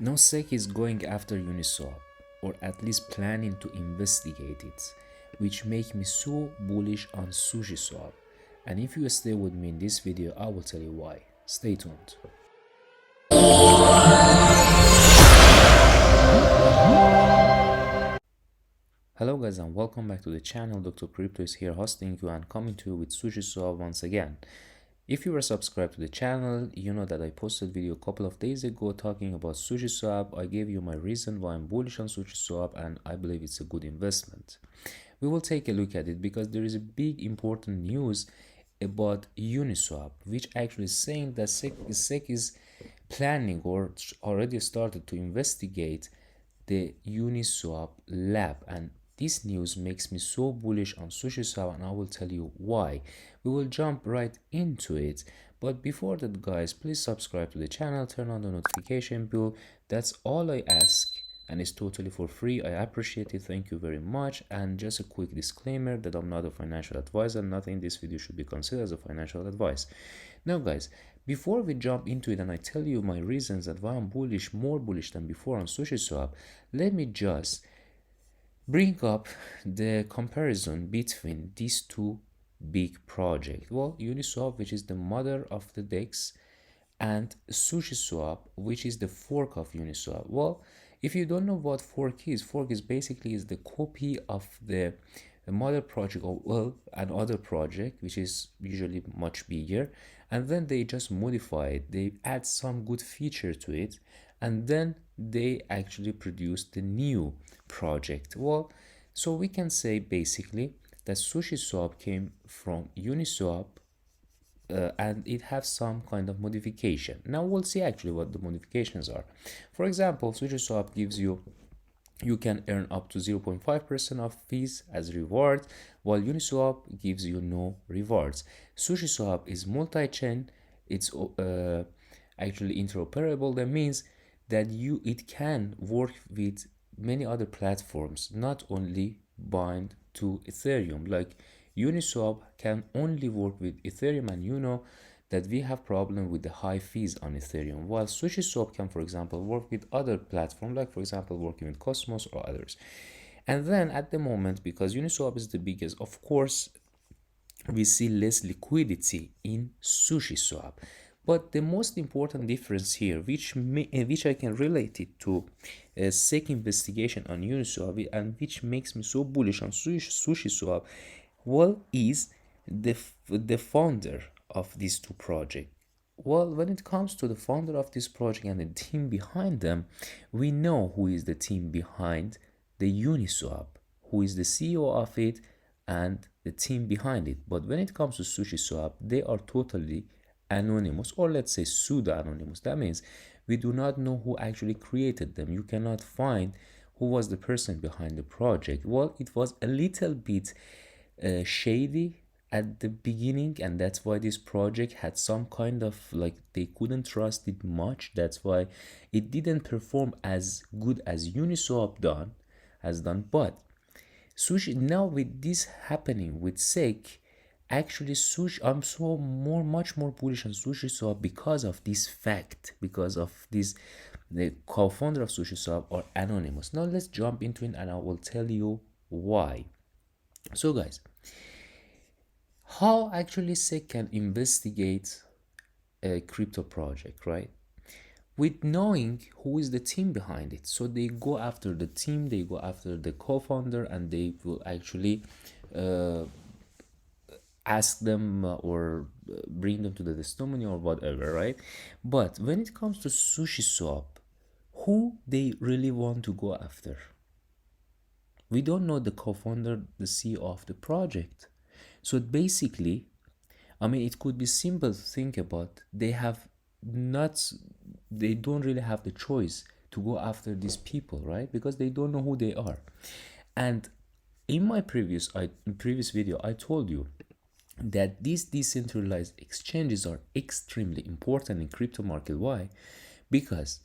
Now SEC is going after Uniswap, or at least planning to investigate it, which make me so bullish on SUSHISWAP. And if you stay with me in this video, I will tell you why. Stay tuned. Hello guys and welcome back to the channel. Dr. Crypto is here hosting you and coming to you with SUSHISWAP once again. If you were subscribed to the channel, you know that I posted a video a couple of days ago talking about SUSHISWAP. I gave you my reason why I'm bullish on SUSHISWAP and I believe it's a good investment. We will take a look at it because there is a big important news about UNISWAP, which actually is saying that SEC is planning or already started to investigate the UNISWAP lab, and this news makes me so bullish on SUSHISWAP and I will tell you why. We will jump right into it, but before that guys, please subscribe to the channel, turn on the notification bell. That's all I ask and it's totally for free. I appreciate it, thank you very much. And just a quick disclaimer that I'm not a financial advisor. Nothing in this video should be considered as a financial advice. Now guys, before we jump into it and I tell you my reasons that why I'm bullish, more bullish than before on SUSHISWAP, let me just bring up the comparison between these two big projects. Well, UNISWAP, which is the mother of the DEX, and SUSHISWAP, which is the fork of UNISWAP. Well, if you don't know what fork is basically is the copy of the mother project, or well, another project which is usually much bigger, and then they just modify it, they add some good feature to it, and then they actually produce the new project. Well, so we can say basically that SUSHISWAP came from UNISWAP, and it has some kind of modification. Now we'll see actually what the modifications are. For example, SUSHISWAP gives you can earn up to 0.5% of fees as reward, while Uniswap gives you no rewards. SUSHISWAP is multi-chain. It's actually interoperable. That means that it can work with many other platforms, not only bind to Ethereum. Like Uniswap can only work with Ethereum, and you know that we have problem with the high fees on Ethereum, while SushiSwap can, for example, work with other platforms, like for example working with Cosmos or others. And then at the moment, because Uniswap is the biggest, of course we see less liquidity in SushiSwap. But the most important difference here, which I can relate it to a SEC investigation on Uniswap, and which makes me so bullish on SushiSwap, well, is the founder of these two projects. Well, when it comes to the founder of this project and the team behind them, we know who is the team behind the Uniswap, who is the CEO of it and the team behind it. But when it comes to SushiSwap, they are totally anonymous, or let's say pseudo-anonymous. That means we do not know who actually created them. You cannot find who was the person behind the project. Well, it was a little bit shady at the beginning, and that's why this project had some kind of, like, they couldn't trust it much. That's why it didn't perform as good as Uniswap has done. But now with this happening with SEC, actually I'm so much more bullish on SushiSwap because of this fact, because of this, the co-founder of SushiSwap are anonymous. Now let's jump into it and I will tell you why. So guys, how actually SEC can investigate a crypto project, right? With knowing who is the team behind it. So they go after the team, they go after the co-founder, and they will actually ask them or bring them to the testimony or whatever, right? But when it comes to SushiSwap, who they really want to go after? We don't know the co-founder, the CEO of the project. So basically, I mean, it could be simple to think about. They don't really have the choice to go after these people, right? Because they don't know who they are. And in my previous video, I told you that these decentralized exchanges are extremely important in crypto market. Why? Because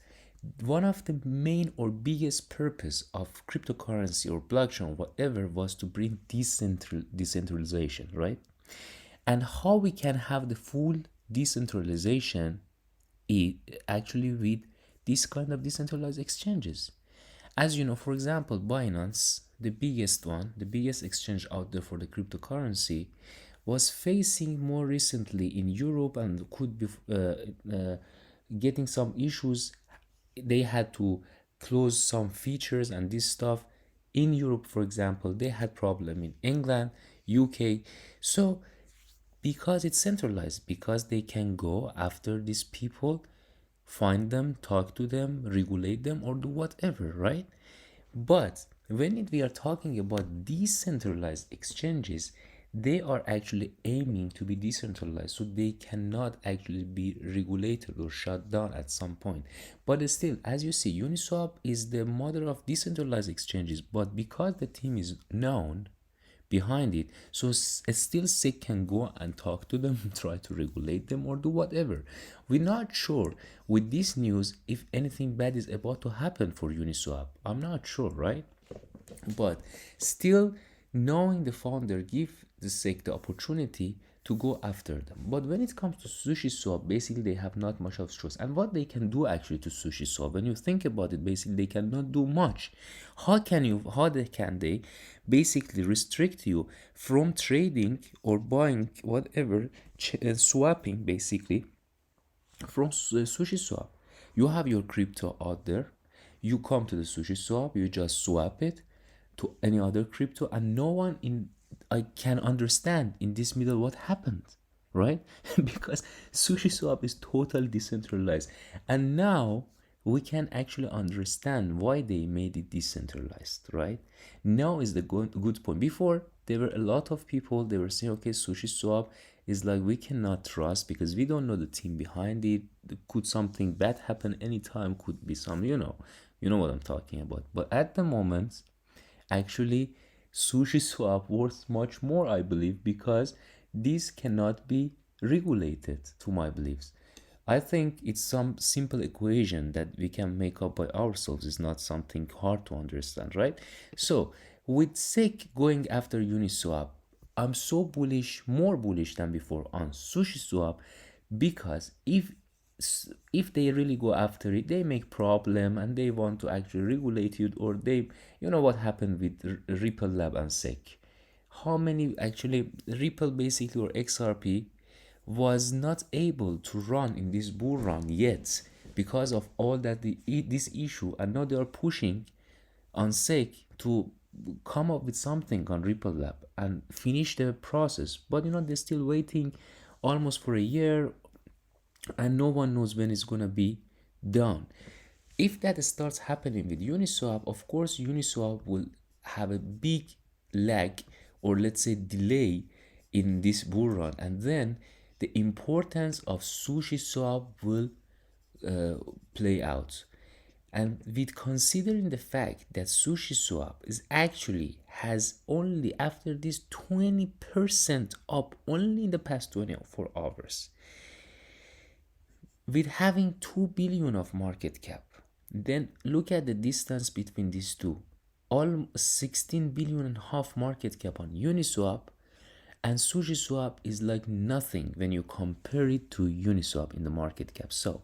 one of the main or biggest purpose of cryptocurrency or blockchain or whatever was to bring decentralization, right? And how we can have the full decentralization actually with this kind of decentralized exchanges. As you know, for example, Binance, the biggest one, the biggest exchange out there for the cryptocurrency, was facing more recently in Europe and could be getting some issues. They had to close some features and this stuff. In Europe, for example, they had problem in England, UK. So because it's centralized, because they can go after these people, find them, talk to them, regulate them, or do whatever, right? But when we are talking about decentralized exchanges, they are actually aiming to be decentralized, so they cannot actually be regulated or shut down at some point. But still, as you see, Uniswap is the mother of decentralized exchanges, but because the team is known behind it, so still SEC can go and talk to them, try to regulate them, or do whatever. We're not sure with this news if anything bad is about to happen for Uniswap. I'm not sure, right? But still, knowing the founder give the SEC the opportunity to go after them. But when it comes to SushiSwap, basically they have not much of choice. And what they can do actually to SushiSwap, when you think about it, basically they cannot do much. How can they basically restrict you from trading or buying whatever, swapping basically from SushiSwap? You have your crypto out there, you come to the SushiSwap, you just swap it to any other crypto, and no one in I can understand in this middle what happened, right? Because SushiSwap is totally decentralized, and now we can actually understand why they made it decentralized, right? Now is the good point. Before, there were a lot of people, they were saying, okay, SushiSwap is like, we cannot trust because we don't know the team behind it. Could something bad happen anytime? Could be some, you know what I'm talking about. But at the moment, actually, SushiSwap worth much more, I believe, because this cannot be regulated, to my beliefs. I think it's some simple equation that we can make up by ourselves. It's not something hard to understand, right? So with SEC going after Uniswap, I'm so bullish, more bullish than before on SushiSwap, because if they really go after it, they make problem and they want to actually regulate it, or they, you know what happened with Ripple Lab and SEC. How many actually Ripple basically, or XRP, was not able to run in this bull run yet because of all that this issue, and now they are pushing on SEC to come up with something on Ripple Lab and finish the process. But they're still waiting almost for a year, and no one knows when it's gonna be done. If that starts happening with Uniswap, of course Uniswap will have a big lag, or let's say delay, in this bull run, and then the importance of SushiSwap will play out. And with considering the fact that SushiSwap is actually has only, after this, 20% up only in the past 24 hours, with having 2 billion of market cap, then look at the distance between these two. All 16 billion and half market cap on Uniswap, and SushiSwap is like nothing when you compare it to Uniswap in the market cap. So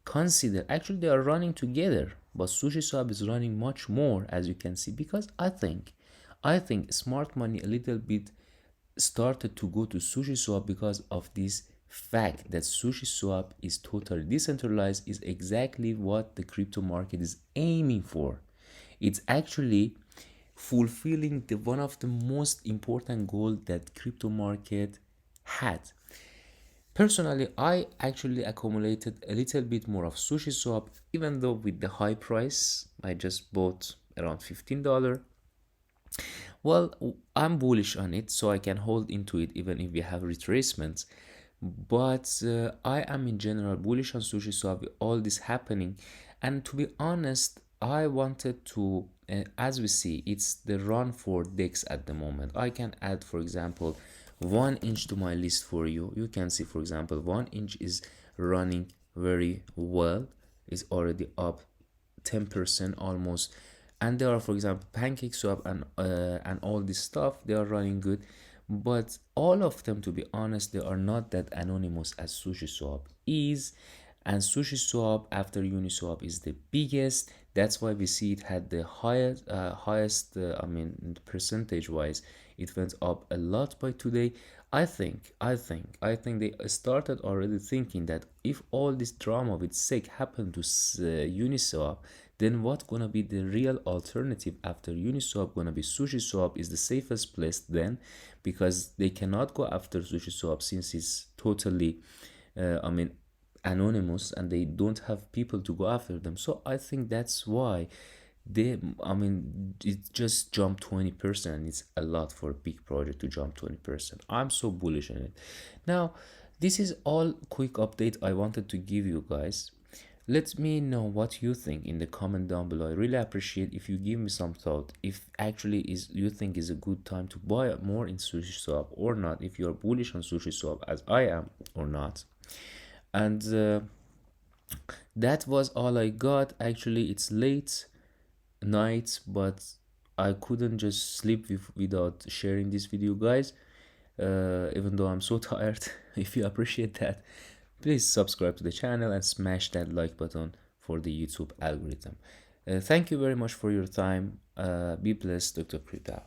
consider, actually they are running together, but SushiSwap is running much more, as you can see, because I think smart money a little bit started to go to SushiSwap because of this fact that SushiSwap is totally decentralized, is exactly what the crypto market is aiming for. It's actually fulfilling the one of the most important goals that crypto market had. Personally, I actually accumulated a little bit more of SushiSwap, even though with the high price, I just bought around $15. Well, I'm bullish on it, so I can hold into it even if we have retracements. But I am in general bullish on SushiSwap with all this happening. And to be honest, I wanted to, as we see, it's the run for DEX at the moment. I can add, for example, 1 inch to my list for you. You can see, for example, 1 inch is running very well. It's already up 10% almost. And there are, for example, PancakeSwap and all this stuff, they are running good. But all of them, to be honest, they are not that anonymous as SushiSwap is. and SushiSwap after Uniswap is the biggest. That's why we see it had the highest, I mean, percentage wise, it went up a lot by today. I think they started already thinking that if all this drama with SEC happened to Uniswap, then what gonna be the real alternative after Uniswap? Gonna be SushiSwap is the safest place then, because they cannot go after SushiSwap since it's totally, I mean, anonymous, and they don't have people to go after them. So I think that's why I mean, it just jumped 20%, and it's a lot for a big project to jump 20%. I'm so bullish on it. Now, this is all quick update I wanted to give you guys. Let me know what you think in the comment down below. I really appreciate if you give me some thought, if actually is you think is a good time to buy more in SushiSwap or not, if you're bullish on SushiSwap as I am or not. And that was all I got. Actually, it's late night, but I couldn't just sleep without sharing this video, guys. Even though I'm so tired. If you appreciate that, please subscribe to the channel and smash that like button for the YouTube algorithm. Thank you very much for your time. Be blessed. Dr. Krita.